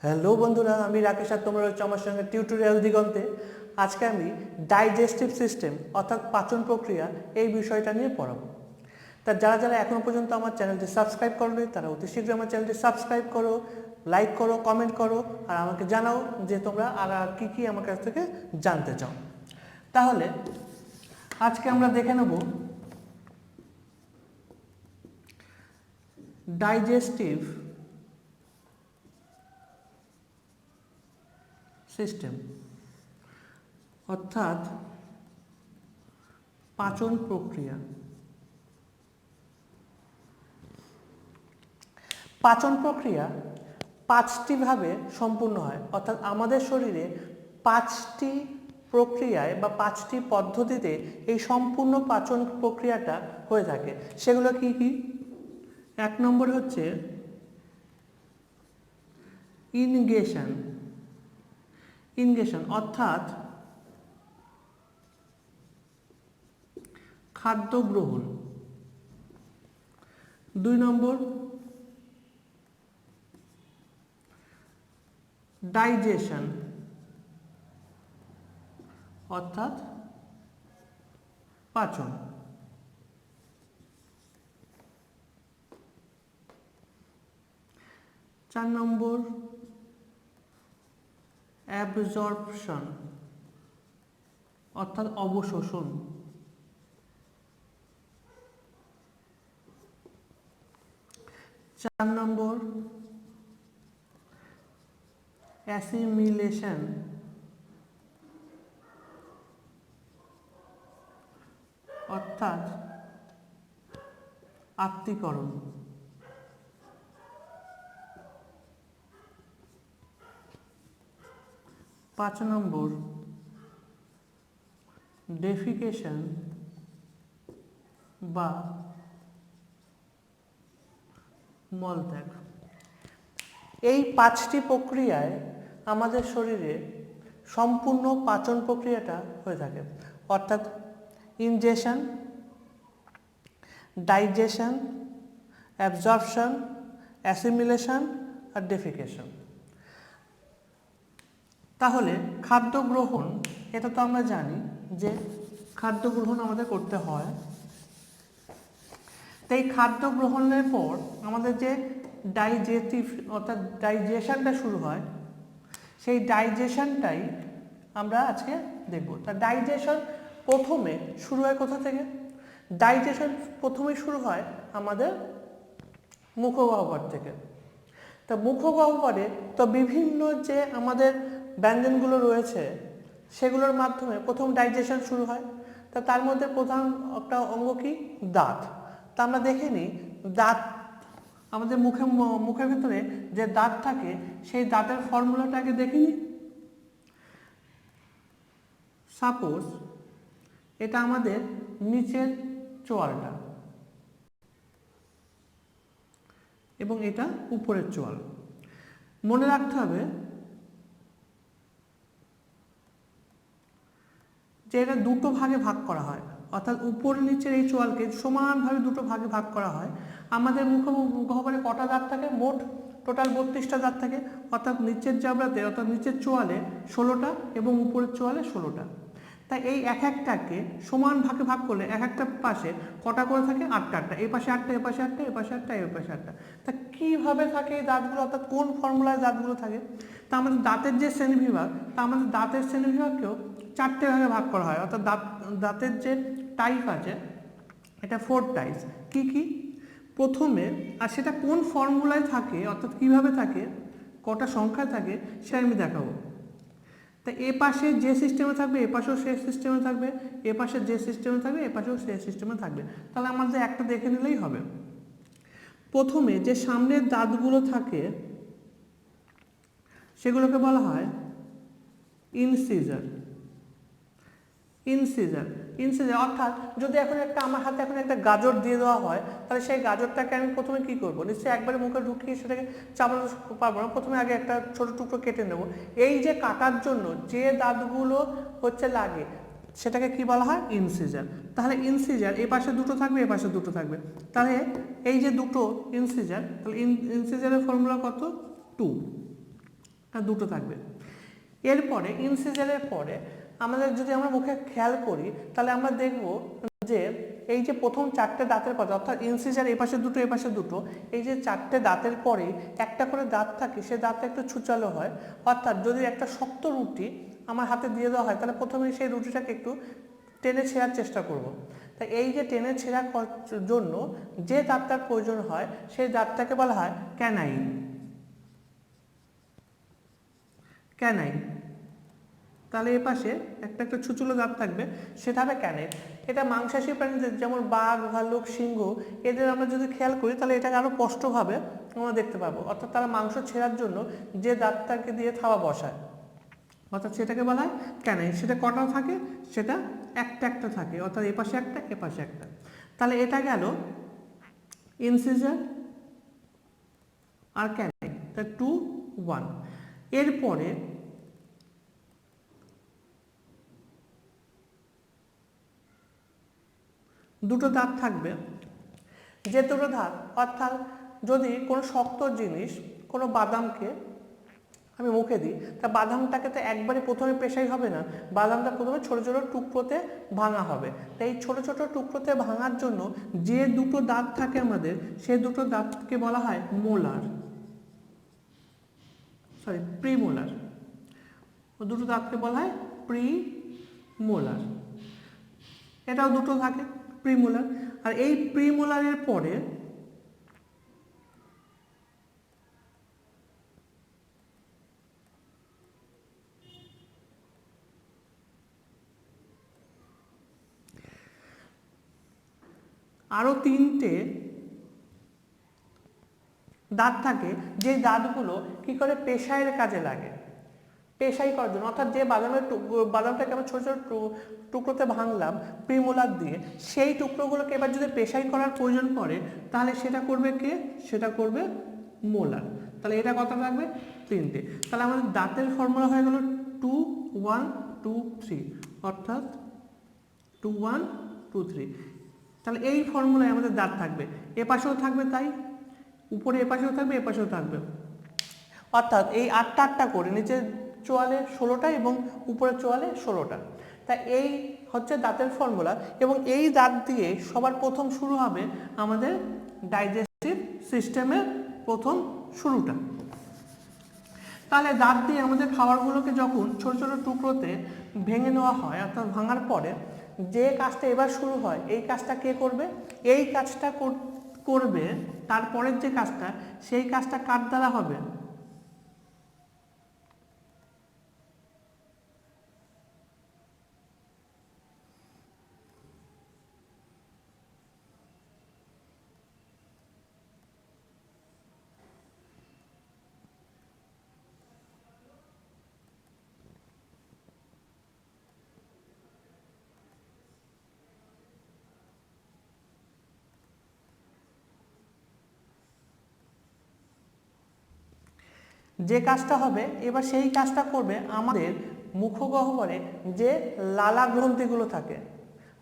Hello বন্ধুরা, আমি রাকেশ আর তোমরা হচ্ছে আমার সঙ্গে টিউটোরিয়াল দিগন্তে। আজকে আমি ডাইজেস্টিভ সিস্টেম অর্থাৎ পাচন প্রক্রিয়া এই বিষয়টা নিয়ে পড়াবো। তা যারা যারা এখনও পর্যন্ত আমার চ্যানেলটি সাবস্ক্রাইব করবে তারা অতি শীঘ্রই আমার চ্যানেলটি সাবস্ক্রাইব করো, লাইক করো, কমেন্ট করো আর আমাকে জানাও যে তোমরা আর কী কী আমার কাছ থেকে জানতে চাও। তাহলে আজকে আমরা দেখে নেব ডাইজেস্টিভ সিস্টেম অর্থাৎ পাচন প্রক্রিয়া। পাচন প্রক্রিয়া পাঁচটি ভাবে সম্পূর্ণ হয়, অর্থাৎ আমাদের শরীরে পাঁচটি প্রক্রিয়ায় বা পাঁচটি পদ্ধতিতে এই সম্পূর্ণ পাচন প্রক্রিয়াটা হয়ে থাকে। সেগুলো কি কি? এক নম্বর হচ্ছে ইনগেশন অর্থাৎ খাদ্য গ্রহণ। দুই নম্বর ডাইজেশন অর্থাৎ পাচন। চার নম্বর অ্যাবজর্পশন অর্থাৎ অবশোষণ। চার নম্বর অ্যাসিমিলেশন অর্থাৎ আত্তীকরণ। পাঁচ নম্বর ডেফিকেশন বা মলত্যাগ। এই পাঁচটি প্রক্রিয়ায় আমাদের শরীরে সম্পূর্ণ পাচন প্রক্রিয়াটা হয়ে থাকে, অর্থাৎ ইনজেশন, ডাইজেশন, অ্যাবজর্পশন, অ্যাসিমিলেশন আর ডেফিকেশন। তাহলে খাদ্য গ্রহণ, এটা তো আমরা জানি যে খাদ্য গ্রহণ আমাদের করতে হয়। তো এই খাদ্য গ্রহণের পর আমাদের যে ডাইজেস্টিভ অর্থাৎ ডাইজেশনটা শুরু হয়, সেই ডাইজেশনটাই আমরা আজকে দেখব। তা ডাইজেশন প্রথমে শুরু হয় কোথা থেকে? ডাইজেশন প্রথমে শুরু হয় আমাদের মুখগহ্বর থেকে। তা মুখগহ্বরে তো বিভিন্ন যে আমাদের ব্যঞ্জনগুলো রয়েছে সেগুলোর মাধ্যমে প্রথম ডাইজেশন শুরু হয়। তা তার মধ্যে প্রধান একটা অঙ্গ কি? দাঁত। তা আমরা দেখে নিই, দাঁত আমাদের মুখের ভিতরে যে দাঁত থাকে সেই দাঁতের ফর্মুলাটাকে দেখে নিই। সাপোজ এটা আমাদের নিচের চোয়ালটা এবং এটা উপরের চোয়াল। মনে রাখতে হবে যে এটা দুটো ভাগে ভাগ করা হয়, অর্থাৎ উপর নিচের এই চোয়ালকে সমানভাবে দুটো ভাগে ভাগ করা হয়। আমাদের মুখগহ্বরে কটা দাঁত থাকে? মোট টোটাল 32টা দাঁত থাকে, অর্থাৎ নিচের জাবড়াতে অর্থাৎ নিচের চোয়ালে 16টা এবং উপরের চোয়ালে 16টা। তাই এই এক একটাকে সমান ভাগে ভাগ করলে এক একটা পাশে কটা করে থাকে? 8টা। এই পাশে 8টা, এ পাশে 8টা, এ পাশে 8টা, এ পাশে 8টা। তা কীভাবে থাকে এই দাঁতগুলো, অর্থাৎ কোন ফর্মুলায় দাঁতগুলো থাকে? তা আমাদের দাঁতের যে শ্রেণীবিভাগ, তা আমাদের দাঁতের শ্রেণীবিভাগকেও 4টে ভাগে ভাগ করা হয়, অর্থাৎ দাঁতের যে টাইপ আছে এটা 4 টাইপস। কি কি? প্রথমে, আর সেটা কোন ফর্মুলায় থাকে অর্থাৎ কিভাবে থাকে, কটা সংখ্যায় থাকে সেটা আমি দেখাবো। তা এ পাশে যে সিস্টেমে থাকবে এ পাশেও সে সিস্টেমে থাকবে, এ পাশে যে সিস্টেমে থাকবে এ পাশেও সে সিস্টেমে থাকবে। তাহলে আমাদের একটা দেখে নিলেই হবে। প্রথমে যে সামনের দাঁতগুলো থাকে সেগুলোকে বলা হয় ইনসিজার। অর্থাৎ যদি এখন আমার হাতে এখন একটা গাজর দিয়ে দেওয়া হয়, তাহলে সেই গাজরটাকে আমি প্রথমে কি করব? নিশ্চয়ই একবারে মুখে ঢুকিয়ে সেটাকে চাবাতে পারবো না, প্রথমে আগে একটা ছোট টুকরো কেটে নেব। এই যে কাটার জন্য যে দাঁতগুলো হচ্ছে লাগে সেটাকে কি বলা হয়? ইনসিজার। তাহলে ইনসিজার এ পাশে দুটো থাকবে, এ পাশে দুটো থাকবে। তাহলে এই যে দুটো ইনসিজার, তাহলে ইনসিজারের ফর্মুলা কত? 2। দুটো থাকবে। এরপরে ইনসিজারের পরে আমাদের যদি আমরা মুখে খেয়াল করি তাহলে আমরা দেখব যে এই যে প্রথম চারটে দাঁতের কথা, অর্থাৎ ইনসিজার এপাশে দুটো এপাশে দুটো, এই যে চারটে দাঁতের পরে একটা করে দাঁত থাকে, সে দাঁতটা একটু ছুচালো হয়। অর্থাৎ যদি একটা শক্ত রুটি আমার হাতে দিয়ে দেওয়া হয় তাহলে প্রথমে সেই রুটিটাকে একটু টেনে ছেঁড়ার চেষ্টা করব। তাই এই যে টেনে ছেঁড়ার জন্য যে দাঁতটার প্রয়োজন হয় সেই দাঁতটাকে বলা হয় ক্যানাইন। ক্যানাইন। তাহলে এ পাশে একটা একটা ছুচুলো দাঁত থাকবে, সেটা হবে ক্যানাইন। এটা মাংসাশী প্রাণীদের যেমন বাঘ, ভাল্লুক, সিংহ, এদের আমরা যদি খেয়াল করি তাহলে এটাকে আরও স্পষ্টভাবে আমরা দেখতে পাবো। অর্থাৎ তারা মাংস ছেঁড়ার জন্য যে দাঁতটাকে দিয়ে থাবা বসায়, অর্থাৎ সেটাকে বলা হয় ক্যানাইন। সেটা কটা থাকে? সেটা একটা একটা থাকে, অর্থাৎ এপাশে একটা এপাশে একটা। তাহলে এটা গেল ইনসিজার আর ক্যানাইন, তা 2, 1। এরপরে দুটো দাঁত থাকবে, যে দুটো দাঁত, অর্থাৎ যদি কোনো শক্ত জিনিস, কোনো বাদামকে আমি মুখে দিই, তা বাদামটাকে তো একবারে প্রথমে পেশাই হবে না, বাদামটা প্রথমে ছোটো ছোটো টুকরোতে ভাঙা হবে। তাই এই ছোটো ছোটো টুকরোতে ভাঙার জন্য যে দুটো দাঁত থাকে আমাদের, সেই দুটো দাঁতকে বলা হয় মোলার, প্রিমোলার। দুটো দাঁতকে বলা হয় প্রিমোলার। এটাও দুটো থাকে, প্রিমোলার। আর এই প্রিমোলারের পরে আরো তিনটে দাঁত থাকে, যে দাঁতগুলো কি করে পেশাইয়ের কাজে লাগে, পেশাই করার জন্য। অর্থাৎ যে বাদামটাকে আমরা ছোটো ছোটো টুকরোতে ভাঙলাম প্রিমোলার দিয়ে, সেই টুকরোগুলোকে এবার যদি পেশাই করার প্রয়োজন পড়ে তাহলে সেটা করবে কে? সেটা করবে মোলার। তাহলে এটা কত থাকবে? তিনটে। তাহলে আমাদের দাঁতের ফর্মুলা হয়ে গেল 2, 1, 2, 3, অর্থাৎ 2, 1, 2, 3। তাহলে এই ফর্মুলায় আমাদের দাঁত থাকবে, এপাশেও থাকবে, তাই উপরে এপাশেও থাকবে, এপাশেও থাকবে। অর্থাৎ এই 8টা 8টা করে, নিচে চোয়ালে 16টা এবং উপরে চোয়ালে 16টা। তা এই হচ্ছে দাঁতের ফর্মুলা। এবং এই দাঁত দিয়ে সবার প্রথম শুরু হবে আমাদের ডাইজেস্টিভ সিস্টেমের প্রথম শুরুটা। তাহলে দাঁত দিয়ে আমাদের খাবারগুলোকে যখন ছোট ছোট টুকরোতে ভেঙে নেওয়া হয়, অর্থাৎ ভাঙার পরে যে কাজটা এবার শুরু হয়, এই কাজটা কে করবে? এই কাজটা করবে, তারপরের যে কাজটা, সেই কাজটা কার দ্বারা হবে? যে কাজটা হবে এবার সেই কাজটা করবে আমাদের মুখগহ্বরে যে লালা গ্রন্থিগুলো থাকে,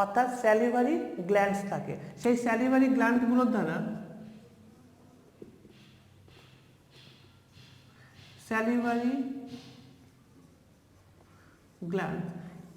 অর্থাৎ স্যালিভারি গ্ল্যান্ডস থাকে। সেই স্যালিভারি গ্ল্যান্ডগুলোর দ্বারা স্যালিভারি গ্ল্যান্ড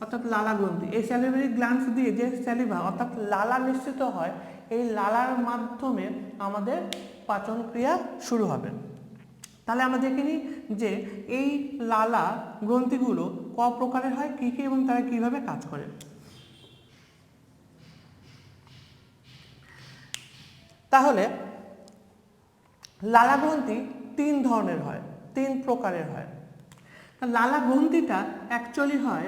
অর্থাৎ লালা গ্রন্থি, এই স্যালিভারি গ্ল্যান্ডস দিয়ে যে স্যালিভা অর্থাৎ লালা নিঃসৃত হয়, এই লালার মাধ্যমে আমাদের পাচন ক্রিয়া শুরু হবে। তাহলে আমরা দেখে নিই যে এই লালা গ্রন্থিগুলো ক প্রকারের হয়, কী কী এবং তারা কীভাবে কাজ করে। তাহলে লালা গ্রন্থি 3 ধরনের হয়, 3 প্রকারের হয়। লালা গ্রন্থিটা অ্যাকচুয়ালি হয়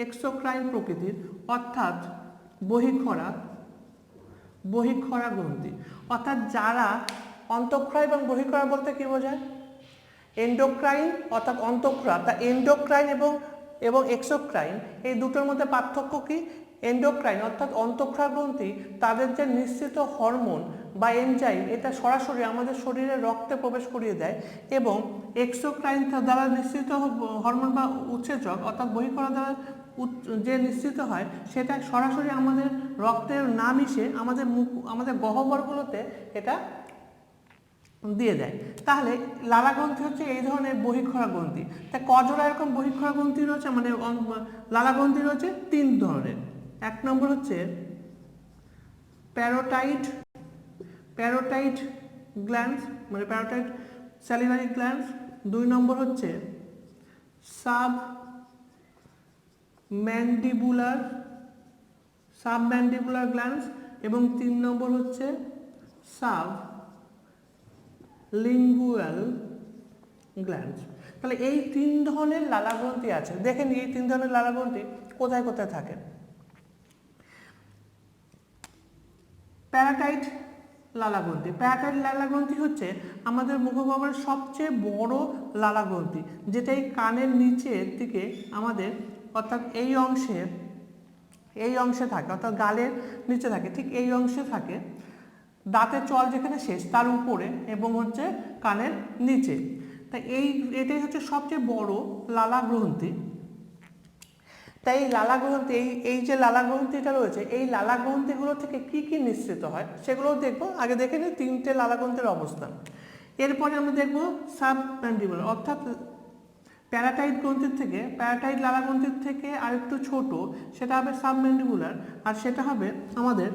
এক্সোক্রাইন প্রকৃতির, অর্থাৎ বহিঃক্ষরা গ্রন্থি। অর্থাৎ যারা অন্তঃক্ষরা এবং বহিঃক্ষরা বলতে কি বোঝায়? এন্ডোক্রাইন অর্থাৎ অন্তঃক্ষরা, তা এন্ডোক্রাইন এবং এক্সোক্রাইন এই দুটোর মধ্যে পার্থক্য কি? এন্ডোক্রাইন অর্থাৎ অন্তঃক্ষরা গ্রন্থি তাদের যে নিঃসৃত হরমোন বা এনজাইম, এটা সরাসরি আমাদের শরীরে রক্তে প্রবেশ করিয়ে দেয়। এবং এক্সোক্রাইন দ্বারা নিঃসৃত হরমোন বা উৎসেচক অর্থাৎ বহিঃক্ষরা দ্বারা যে নিঃসৃত হয় সেটা সরাসরি আমাদের রক্তের না মিশে আমাদের গহ্বরগুলোতে এটা দিয়ে দেয়। তাহলে লালা গ্রন্থি হচ্ছে এই ধরনের বহিঃক্ষরা গ্রন্থি। তা কজোড়া এরকম বহিঃক্ষরা গ্রন্থি রয়েছে, মানে লালা গ্রন্থি রয়েছে 3 ধরনের। 1 নম্বর হচ্ছে প্যারোটাইড গ্ল্যান্ডস, মানে প্যারোটাইড স্যালিভারি গ্ল্যান্ডস। 2 নম্বর হচ্ছে সাবম্যান্ডিবুলার গ্ল্যান্ডস এবং 3 নম্বর হচ্ছে সাবলিঙ্গুয়াল গ্ল্যান্ডস। তাহলে এই 3 ধরনের লালা গ্রন্থি আছে। দেখে নিই এই 3 ধরনের লালা গ্রন্থি কোথায় কোথায় থাকে। প্যারাটাইড লালা গ্রন্থি হচ্ছে আমাদের মুখগহ্বরের সবচেয়ে বড় লালা গ্রন্থি, যেটা এই কানের নিচের দিকে আমাদের, অর্থাৎ এই অংশে থাকে, অর্থাৎ গালের নিচে থাকে, ঠিক এই অংশে থাকে। দাঁতের চল যেখানে শেষ তার উপরে এবং হচ্ছে কানের নিচে। তাই এটাই হচ্ছে সবচেয়ে বড় লালা গ্রন্থি। তাই এই লালা গ্রন্থি, এই যে লালা গ্রন্থিটা রয়েছে, এই লালা গ্রন্থিগুলো থেকে কি কি নিঃসৃত হয় সেগুলোও দেখবো। আগে দেখে নিই 3টে লালা গ্রন্থির অবস্থান। এরপরে আমরা দেখবো সাবম্যান্ডিবুলার, অর্থাৎ প্যারাটাইড লালা গ্রন্থির থেকে আরেকটু ছোট, সেটা হবে সাবম্যান্ডিবুলার, আর সেটা হবে আমাদের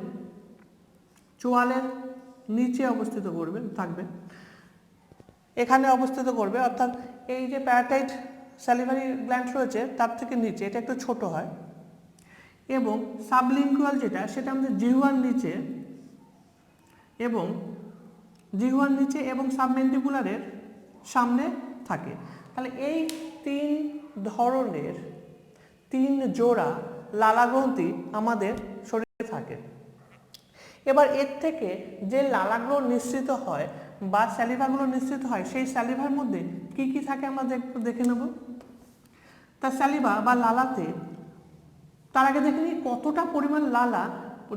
চোয়ালের নিচে থাকবে, এখানে অবস্থিত করবে। অর্থাৎ এই যে প্যারাটাইড স্যালিভারি গ্ল্যান্ড রয়েছে তার থেকে নিচে, এটা একটু ছোট হয়। এবং সাবলিঙ্গুয়াল সেটা আমাদের জিহ্বার নিচে এবং সাবম্যান্ডিবুলারের সামনে থাকে। তাহলে এই 3 জোড়া লালা গ্রন্থি আমাদের শরীরে থাকে। এবার এর থেকে যে লালাগুলো নিঃসৃত হয় বা স্যালিভাগুলো নিঃসৃত হয়, সেই স্যালিভার মধ্যে কি কি থাকে আমরা দেখে নেব। তা স্যালিভা বা লালাতে, তার আগে দেখে নিই কতটা পরিমাণ লালা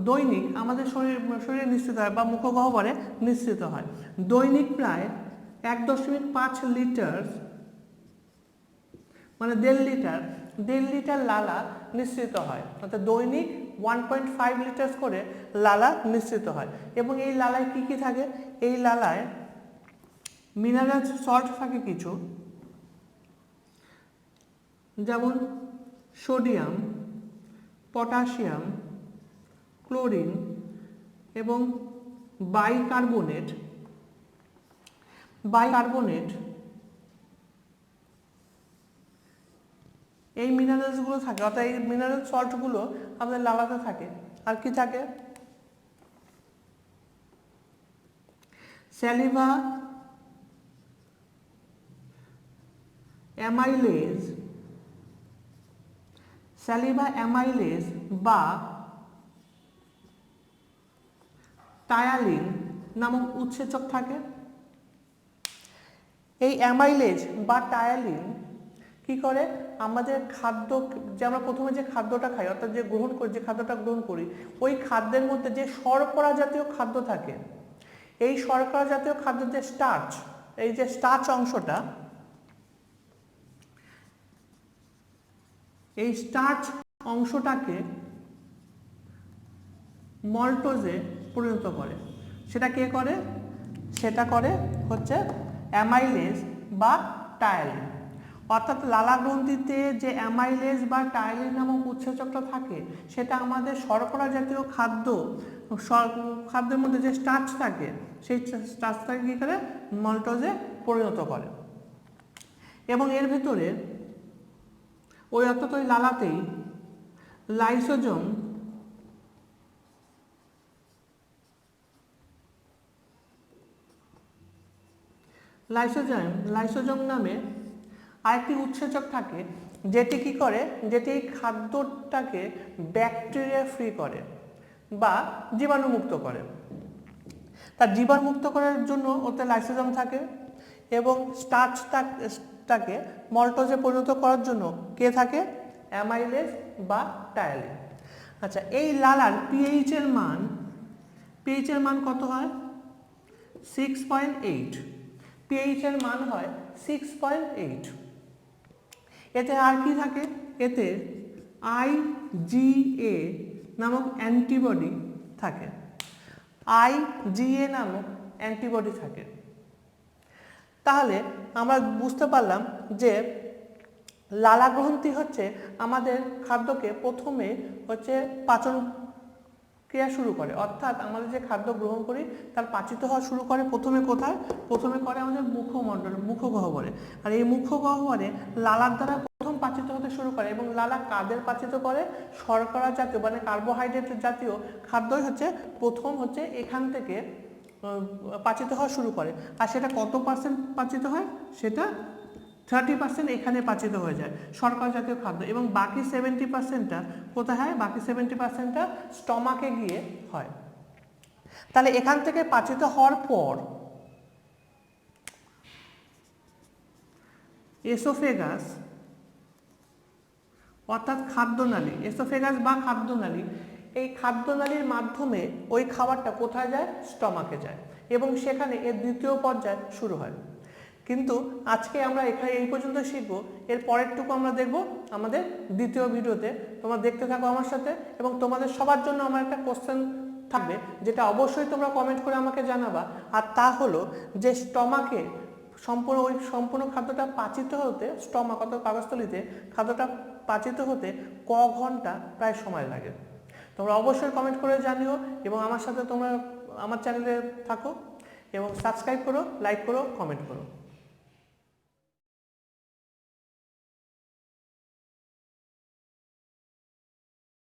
দৈনিক আমাদের শরীরে নিঃসৃত হয় বা মুখগহ্বরে নিঃসৃত হয়। দৈনিক প্রায় 1.5 লিটার, মানে 1.5 লিটার লালা নিঃসৃত হয়। অর্থাৎ দৈনিক 1.5 লিটার করে লালা নিঃসৃত হয়। এবং এই লালায় কি কি থাকে? এই লালায় মিনারেল সল্ট থাকে কিছু, যেমন সোডিয়াম, পটাশিয়াম, ক্লোরিন এবং বাইকার্বনেট। এই মিনারেলসগুলো থাকে, অর্থাৎ এই মিনারেল সল্টগুলো আমাদের লালাতে থাকে। আর কি থাকে? স্যালিভা অ্যামাইলেজ বা টায়ালিন নামক উৎসেচক থাকে। এই অ্যামাইলেজ বা টায়ালিন কি করে? আমাদের খাদ্য, যে আমরা প্রথমে যে খাদ্যটা খাই, অর্থাৎ যে খাদ্যটা গ্রহণ করি, ওই খাদ্যের মধ্যে যে শর্করা জাতীয় খাদ্য থাকে, এই শর্করা জাতীয় খাদ্যের যে স্টার্চ, এই যে স্টার্চ অংশটা, এই স্টার্চ অংশটাকে মল্টোজে পরিণত করে। সেটা কে করে? সেটা করে হচ্ছে অ্যামাইলেজ বা টায়ালিন। অর্থাৎ লালা গ্রন্থিতে যে অ্যামাইলেজ বা টায়ালিন নামক উৎসেচকটা থাকে, সেটা আমাদের শর্করা জাতীয় খাদ্যের মধ্যে যে স্টার্চ থাকে, সেই স্টার্চটাকে কী করে? মল্টোজে পরিণত করে। এবং এর ভেতরে অর্থাৎ ওই লালাতেই লাইসোজোম নামে আরেকটি উৎসেচক থাকে, যেটি কি করে? যেটি এই খাদ্যটাকে ব্যাকটেরিয়া ফ্রি করে বা জীবাণুমুক্ত করে। তার জীবাণুমুক্ত করার জন্য ওতে লাইসোজোম থাকে। এবং স্টার্চটাকে মল্টোজে পরিণত করার জন্য কে থাকে? অ্যামাইলেজ বা টায়ালিন। আচ্ছা, এই লালার পিএইচ এর মান কত হয়? 6.8। পিএইচ এর মান হয় 6.8। এতে আর কি থাকে? এতে IgA নামক অ্যান্টিবডি থাকে, IgA নামক অ্যান্টিবডি থাকে। তাহলে আমরা বুঝতে পারলাম যে লালা গ্রন্থি হচ্ছে আমাদের খাদ্যকে প্রথমে হচ্ছে পাচন ক্রিয়া শুরু করে, অর্থাৎ আমাদের যে খাদ্য গ্রহণ করি তার পাচিত হওয়া শুরু করে প্রথমে কোথায়? প্রথমে করে আমাদের মুখমণ্ডলে, মুখগহ্বরে। আর এই মুখগহ্বরে লালার দ্বারা প্রথম পাচিত হতে শুরু করে, এবং লালা কাদের পাচিত করে? শর্করা জাতীয় মানে কার্বোহাইড্রেট জাতীয় খাদ্যই হচ্ছে প্রথম হচ্ছে এখান থেকে পাচিত হওয়া শুরু করে। আর সেটা কত পার্সেন্ট পাচিত হয়? সেটা 30% এখানে পাচিত হয়ে যায় শর্করা জাতীয় খাদ্য, এবং বাকি 70%টা কোথায় হয়? বাকি 70%টা স্টমাকে গিয়ে হয়। তাহলে এখান থেকে পাচিত হওয়ার পর এসোফেগাস অর্থাৎ খাদ্যনালী, এসোফেগাস বা খাদ্যনালী, এই খাদ্যনালীর মাধ্যমে ওই খাবারটা কোথায় যায়? স্টমাকে যায়, এবং সেখানে এর দ্বিতীয় পর্যায় শুরু হয়। কিন্তু আজকে আমরা এখানে এই পর্যন্ত শিখবো, এর পরেরটুকু আমরা দেখব আমাদের দ্বিতীয় ভিডিওতে। তোমরা দেখতে থাকো আমার সাথে, এবং তোমাদের সবার জন্য আমার একটা কোশ্চেন থাকবে যেটা অবশ্যই তোমরা কমেন্ট করে আমাকে জানাবা। আর তা হলো যে স্টমাকে সম্পূর্ণ খাদ্যটা পাচিত হতে, স্টমাক অর্থাৎ পাকস্থলীতে খাদ্যটা পাচিত হতে ক ঘন্টা প্রায় সময় লাগে? তোমরা অবশ্যই কমেন্ট করে জানিও, এবং আমার সাথে তোমরা আমার চ্যানেলে থাকো, এবং সাবস্ক্রাইব করো, লাইক করো, কমেন্ট করো।